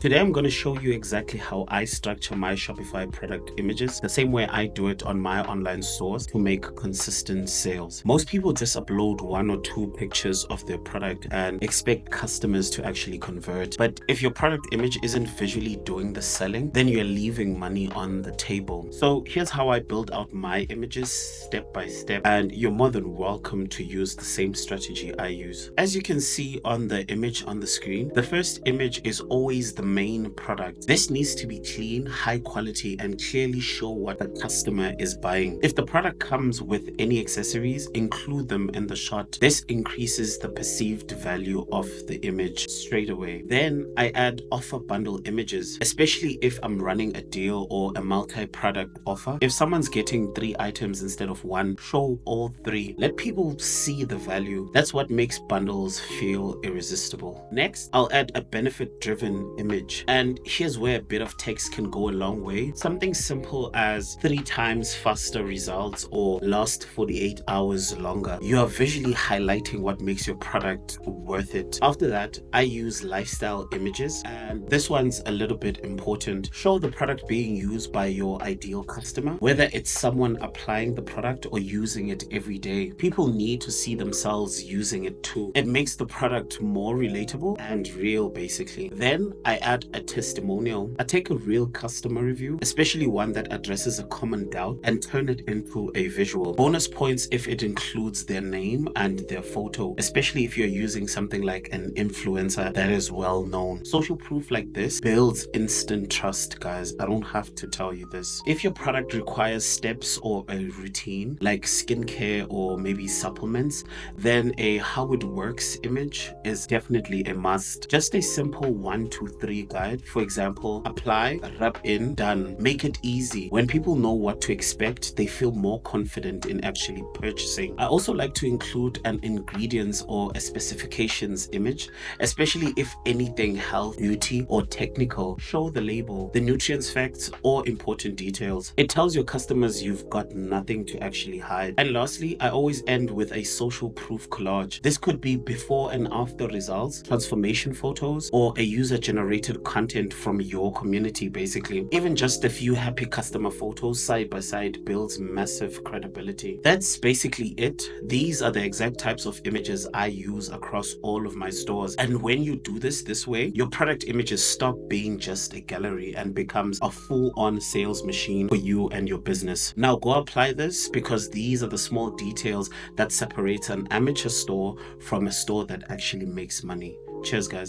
Today, I'm going to show you exactly how I structure my Shopify product images, the same way I do it on my online stores to make consistent sales. Most people just upload one or two pictures of their product and expect customers to actually convert. But if your product image isn't visually doing the selling, then you're leaving money on the table. So here's how I build out my images step by step, and you're more than welcome to use the same strategy I use. As you can see on the image on the screen, the first image is always the main product. This needs to be clean, high quality, and clearly show what the customer is buying. If the product comes with any accessories, include them in the shot. This increases the perceived value of the image straight away. Then I add offer bundle images, especially if I'm running a deal or a multi-product offer. If someone's getting 3 items instead of 1, show all 3. Let people see the value. That's what makes bundles feel irresistible. Next, I'll add a benefit-driven image. And here's where a bit of text can go a long way. Something simple as 3 times faster results or last 48 hours longer. You are visually highlighting what makes your product worth it. After that, I use lifestyle images, and this one's a little bit important. Show the product being used by your ideal customer, whether it's someone applying the product or using it every day. People need to see themselves using it too. It makes the product more relatable and real, basically. Then I add a testimonial. I take a real customer review, especially one that addresses a common doubt, and turn it into a visual. Bonus points if it includes their name and their photo, especially if you're using something like an influencer that is well known. Social proof like this builds instant trust, guys. I don't have to tell you this. If your product requires steps or a routine like skincare or maybe supplements, then a how it works image is definitely a must. Just a simple 1, 2, 3 guide. For example, apply, rub in, done. Make it easy. When people know what to expect, they feel more confident in actually purchasing. I also like to include an ingredients or a specifications image, especially if anything health, beauty, or technical. Show the label, the nutrients facts, or important details. It tells your customers you've got nothing to actually hide. And lastly, I always end with a social proof collage. This could be before and after results, transformation photos, or a user-generated content from your community, basically. Even just a few happy customer photos side by side builds massive credibility. That's basically it. These are the exact types of images I use across all of my stores. And when you do this way, your product images stop being just a gallery and becomes a full-on sales machine for you and your business. Now go apply this, because these are the small details that separates an amateur store from a store that actually makes money. Cheers, guys.